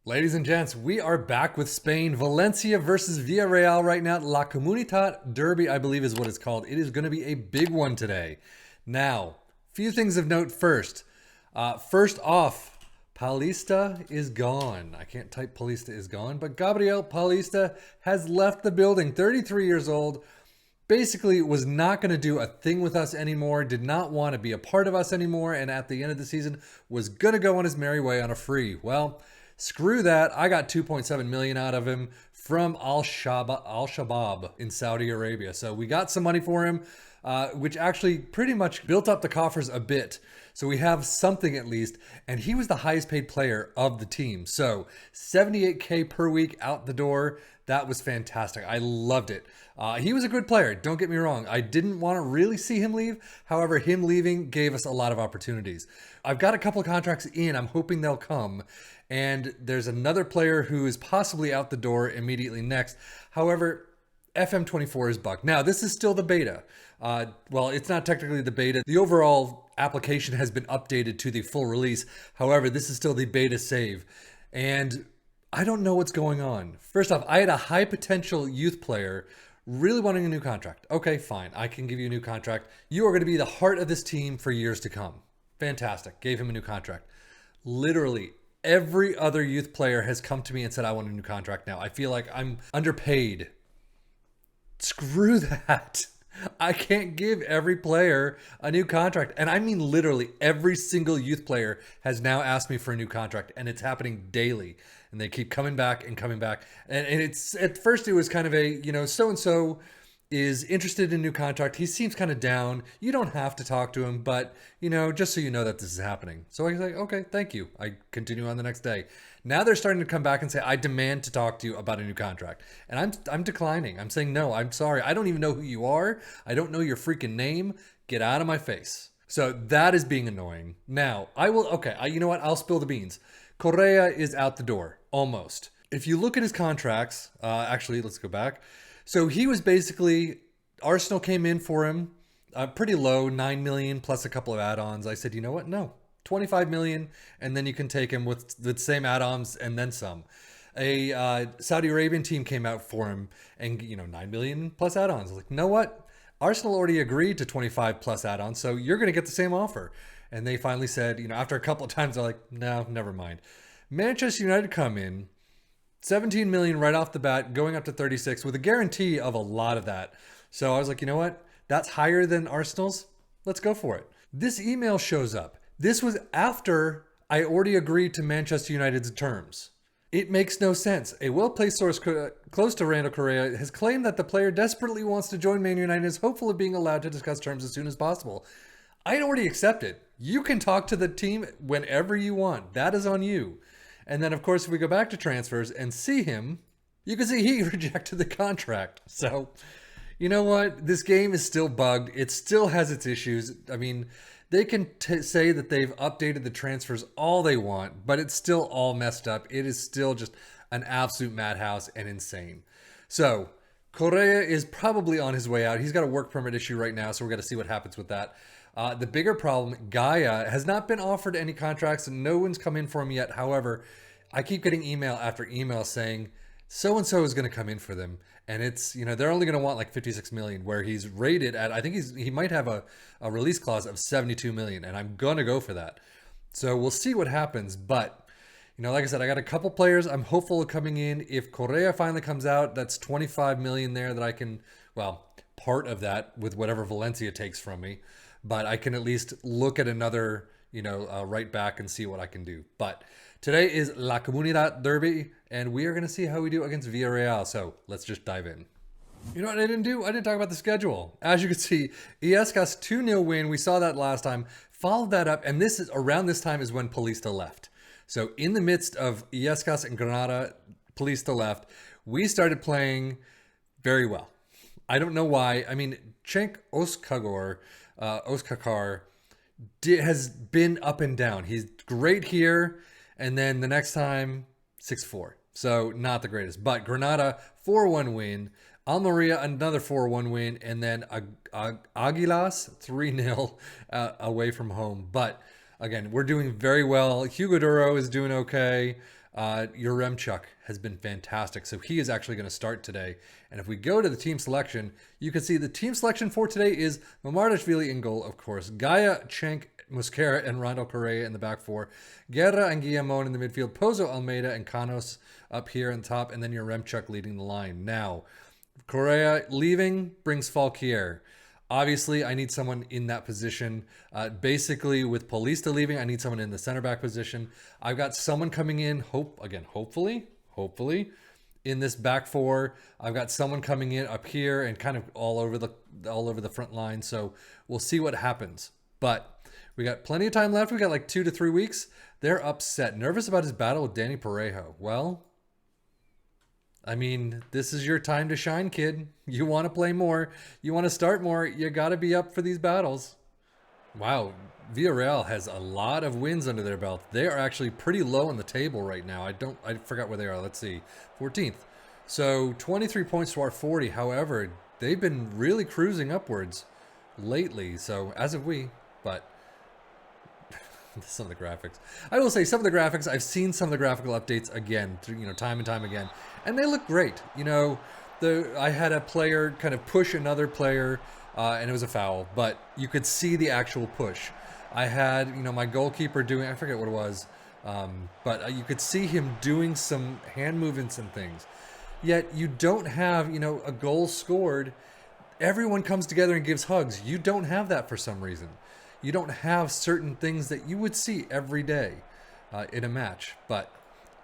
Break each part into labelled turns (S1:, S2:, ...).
S1: Ladies and gents, we are back with Spain. Valencia versus Villarreal right now. La Comunitat Derby, I believe is what it's called. It is going to be a big one today. Now, few things of note first. First off, Paulista is gone. I can't type Paulista is gone, but Gabriel Paulista has left the building. 33 years old. Basically was not going to do a thing with us anymore, did not want to be a part of us anymore, and at the end of the season was going to go on his merry way on a free. Well, screw that. I got 2.7 million out of him from Al-Shabaab in Saudi Arabia. So we got some money for him, which actually pretty much built up the coffers a bit. So we have something at least. And he was the highest paid player of the team. So 78K per week out the door. That was fantastic. I loved it. He was a good player. Don't get me wrong. I didn't want to really see him leave. However, him leaving gave us a lot of opportunities. I've got a couple of contracts in. I'm hoping they'll come. And there's another player who is possibly out the door immediately next. However, FM24 is bugged. Now, this is still the beta. Well, it's not technically the beta. The overall application has been updated to the full release. However, this is still the beta save. And I don't know what's going on. First off, I had a high potential youth player really wanting a new contract. Okay, fine. I can give you a new contract. You are going to be the heart of this team for years to come. Fantastic. Gave him a new contract. Literally every other youth player has come to me and said, I want a new contract now. I feel like I'm underpaid. Screw that. I can't give every player a new contract. And I mean, literally every single youth player has now asked me for a new contract, and it's happening daily. And they keep coming back and coming back. And it's, at first it was kind of a, so-and-so is interested in a new contract. He seems kind of down. You don't have to talk to him, but, just so you know that this is happening. So I was like, okay, thank you. I continue on the next day. Now they're starting to come back and say, I demand to talk to you about a new contract. And I'm declining. I'm saying, no, I'm sorry. I don't even know who you are. I don't know your freaking name. Get out of my face. So that is being annoying. Now, you know what? I'll spill the beans. Correa is out the door, almost. If you look at his contracts, actually, let's go back. So he was basically, Arsenal came in for him pretty low, 9 million plus a couple of add-ons. I said, you know what? No, 25 million, and then you can take him with the same add-ons and then some. A Saudi Arabian team came out for him and, 9 million plus add-ons. I was like, you know what? Arsenal already agreed to 25 plus add-ons, so you're going to get the same offer. And they finally said, after a couple of times, they're like, no, never mind. Manchester United come in, 17 million right off the bat, going up to 36 with a guarantee of a lot of that. So I was like, you know what? That's higher than Arsenal's. Let's go for it. This email shows up. This was after I already agreed to Manchester United's terms. It makes no sense. A well-placed source close to Randall Correa has claimed that the player desperately wants to join Man United and is hopeful of being allowed to discuss terms as soon as possible. I'd already accepted. You can talk to the team whenever you want. That is on you. And then, of course, if we go back to transfers and see him, you can see he rejected the contract. So, you know what? This game is still bugged. It still has its issues. I mean, they can say that they've updated the transfers all they want, but it's still all messed up. It is still just an absolute madhouse and insane. So, Correa is probably on his way out. He's got a work permit issue right now, so we're going to see what happens with that. The bigger problem, Gaia has not been offered any contracts and no one's come in for him yet. However, I keep getting email after email saying so-and-so is going to come in for them. And it's, they're only going to want like 56 million where he's rated at, I think he might have a release clause of 72 million. And I'm going to go for that. So we'll see what happens. But, like I said, I got a couple players I'm hopeful of coming in. If Correa finally comes out, that's 25 million there that I can, part of that with whatever Valencia takes from me. But I can at least look at another, right back and see what I can do. But today is La Comunidad Derby, and we are going to see how we do against Villarreal. So let's just dive in. You know what I didn't do? I didn't talk about the schedule. As you can see, Illescas 2-0 win. We saw that last time. Followed that up, and this is around this time is when Paulista left. So in the midst of Illescas and Granada, Paulista left. We started playing very well. I don't know why. I mean, Cenk Oskagor, Oskakar has been up and down. He's great here, and then the next time 6-4. So not the greatest. But Granada 4-1 win, Almeria another 4-1 win, and then Aguilas 3-0 away from home. But again, we're doing very well. Hugo Duro is doing okay. Yaremchuk has been fantastic. So he is actually going to start today. And if we go to the team selection, you can see the team selection for today is Mamardashvili in goal, of course. Gaia, Cenk, Mosquera, and Randall Correa in the back four. Guerra and Guillamon in the midfield. Pozo, Almeida, and Canos up here on top. And then Yaremchuk leading the line. Now, Correa leaving brings Falquier. Obviously, I need someone in that position. Basically, with Paulista leaving, I need someone in the center back position. I've got someone coming in, hopefully, in this back four. I've got someone coming in up here and kind of all over the front line. So we'll see what happens. But we got plenty of time left. We got like 2 to 3 weeks. They're upset, nervous about his battle with Danny Parejo. Well, I mean, this is your time to shine, kid. You want to play more. You want to start more. You got to be up for these battles. Wow. Villarreal has a lot of wins under their belt. They are actually pretty low on the table right now. I forgot where they are. Let's see. 14th. So 23 points to our 40. However, they've been really cruising upwards lately. So as have we, but some of the graphics. I will say some of the graphics, I've seen some of the graphical updates again, time and time again, and they look great. I had a player kind of push another player, and it was a foul, but you could see the actual push. I had, my goalkeeper doing, I forget what it was, but you could see him doing some hand movements and things. Yet you don't have, a goal scored. Everyone comes together and gives hugs. You don't have that for some reason. You don't have certain things that you would see every day in a match. But,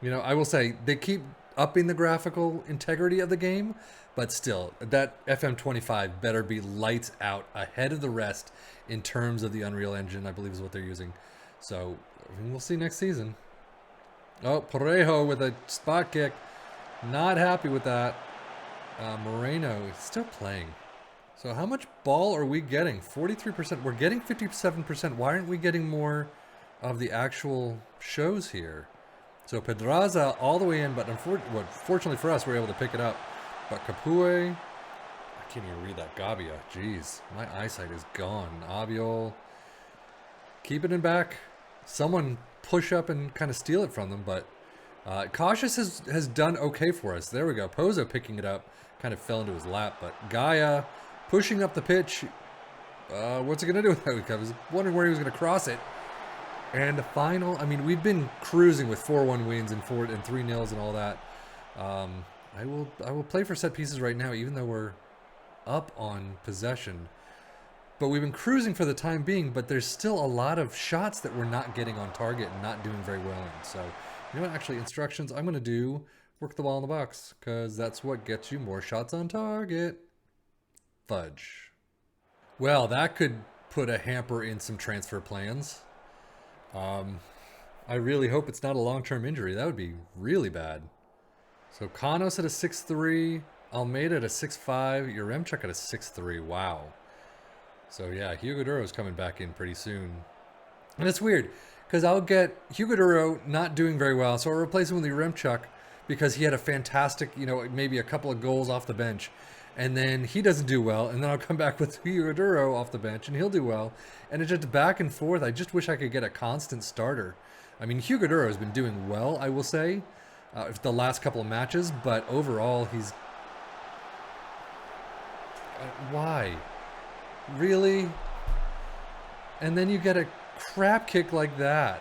S1: I will say they keep upping the graphical integrity of the game. But still, that FM25 better be lights out ahead of the rest in terms of the Unreal Engine, I believe is what they're using. So, we'll see next season. Oh, Parejo with a spot kick. Not happy with that. Moreno is still playing. So how much ball are we getting? 43%. We're getting 57%. Why aren't we getting more of the actual shows here? So Pedraza all the way in, but fortunately for us, we're able to pick it up. But Capue, I can't even read that. Gabia, jeez, my eyesight is gone. Abiol, keep it in back. Someone push up and kind of steal it from them, but Cautious has done okay for us. There we go. Pozo picking it up, kind of fell into his lap, but Gaia pushing up the pitch. What's he going to do with that? I was wondering where he was going to cross it. And the final, I mean, we've been cruising with 4-1 wins and 3-0s and all that. I will play for set pieces right now, even though we're up on possession. But we've been cruising for the time being, but there's still a lot of shots that we're not getting on target and not doing very well in. So, you know what, actually, instructions, I'm going to do work the ball in the box, because that's what gets you more shots on target. Fudge. Well, that could put a hamper in some transfer plans. I really hope it's not a long-term injury. That would be really bad. So Canos at a 6'3", Almeida at a 6'5", Yaremchuk at a 6'3". Wow. So yeah, Hugo Duro's coming back in pretty soon. And it's weird, because I'll get Hugo Duro not doing very well, so I'll replace him with Yaremchuk because he had a fantastic, you know, maybe a couple of goals off the bench. And then he doesn't do well, and then I'll come back with Hugo Duro off the bench, and he'll do well. And it's just back and forth. I just wish I could get a constant starter. I mean, Hugo Duro has been doing well, I will say, the last couple of matches, but overall, he's... why? Really? And then you get a crap kick like that.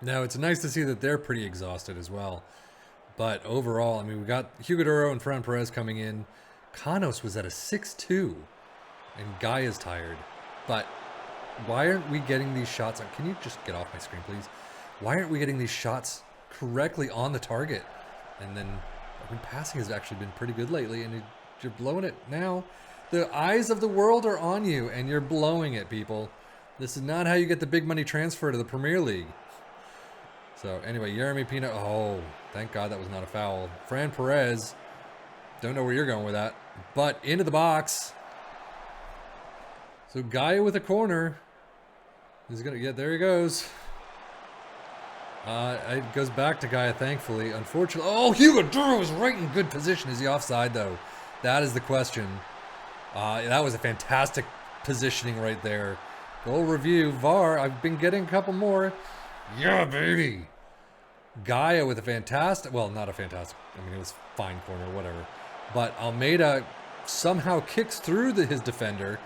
S1: Now, it's nice to see that they're pretty exhausted as well. But overall, I mean, we got Hugo Duro and Ferran Perez coming in. Canos was at a 6'2", and Guy is tired. But why aren't we getting these shots? Can you just get off my screen, please? Why aren't we getting these shots correctly on the target? And then, I mean, passing has actually been pretty good lately, and you're blowing it now. The eyes of the world are on you, and you're blowing it, people. This is not how you get the big money transfer to the Premier League. So, anyway, Yeremy Pina. Oh, thank God that was not a foul. Fran Perez. Don't know where you're going with that. But into the box. So, Gaia with a corner. He's going to get, there he goes. It goes back to Gaia, thankfully. Unfortunately, oh, Hugo Duro is right in good position. Is he offside, though? That is the question. That was a fantastic positioning right there. Goal review, VAR. I've been getting a couple more. Yeah, baby. Gaia with a fantastic, well, not a fantastic, I mean, it was fine corner, whatever. But Almeida somehow kicks through his defender.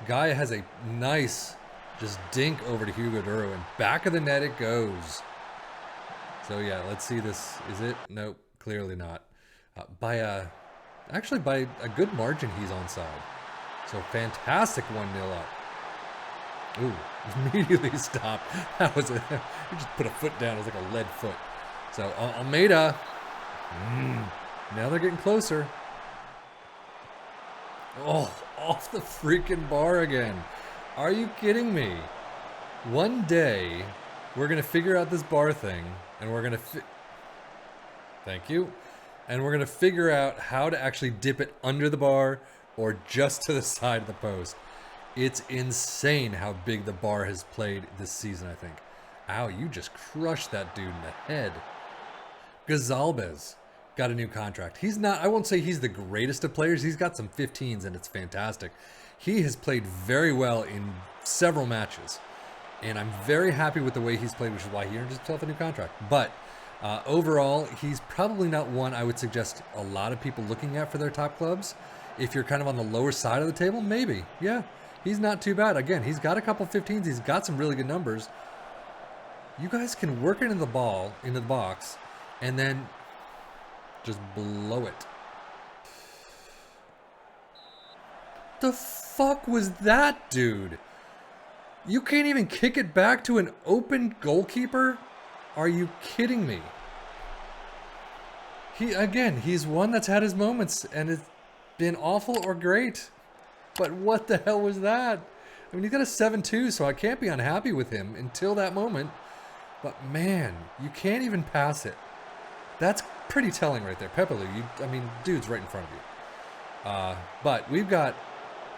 S1: Gaia has a nice just dink over to Hugo Duro, and back of the net it goes. So yeah, let's see this. Is it? Nope, clearly not. Actually by a good margin he's onside. So fantastic 1-0 up. Ooh, immediately stopped. That was he just put a foot down. It was like a lead foot. So Almeida, now they're getting closer. Oh, off the freaking bar again. Are you kidding me? One day, we're going to figure out this bar thing, and we're going to... Thank you. And we're going to figure out how to actually dip it under the bar or just to the side of the post. It's insane how big the bar has played this season, I think. Ow, you just crushed that dude in the head. Gazalbez got a new contract. He's not, I won't say he's the greatest of players. He's got some 15s and it's fantastic. He has played very well in several matches. And I'm very happy with the way he's played, which is why he earned himself a new contract. But overall, he's probably not one I would suggest a lot of people looking at for their top clubs. If you're kind of on the lower side of the table, maybe. Yeah, he's not too bad. Again, he's got a couple 15s. He's got some really good numbers. You guys can work it into the ball, into the box, and then just blow it. The fuck was that, dude? You can't even kick it back to an open goalkeeper? Are you kidding me? He's one that's had his moments, and it's been awful or great. But what the hell was that? I mean, he got a 7-2, so I can't be unhappy with him until that moment. But man, you can't even pass it. That's pretty telling right there. Pepelu, I mean, dude's right in front of you. But we've got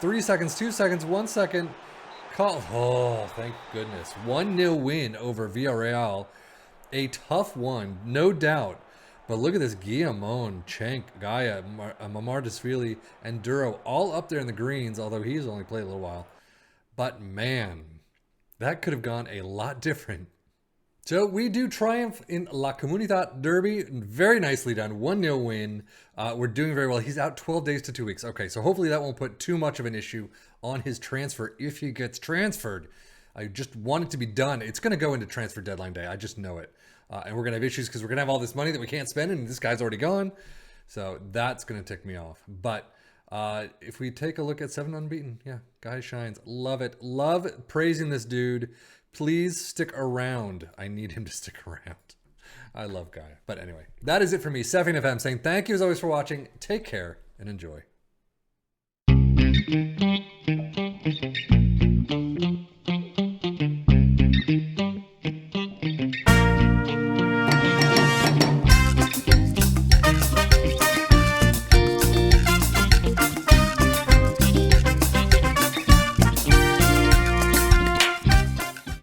S1: 3 seconds, 2 seconds, 1 second. Oh, thank goodness. 1-0 win over Villarreal. A tough one, no doubt. But look at this. Guillamon, Cenk, Gaia, Mamardashvili, and Duro all up there in the greens, although he's only played a little while. But man, that could have gone a lot different. So we do triumph in La Comunidad Derby. Very nicely done. 1-0 win. We're doing very well. He's out 12 days to 2 weeks. Okay, so hopefully that won't put too much of an issue on his transfer if he gets transferred. I just want it to be done. It's going to go into transfer deadline day. I just know it. And we're going to have issues because we're going to have all this money that we can't spend, and this guy's already gone. So that's going to tick me off. But if we take a look at 7 unbeaten, yeah, guy shines. Love it. Love praising this dude. Please stick around. I need him to stick around. I love Gaia. But anyway, that is it for me. Sefing FM saying thank you as always for watching. Take care and enjoy.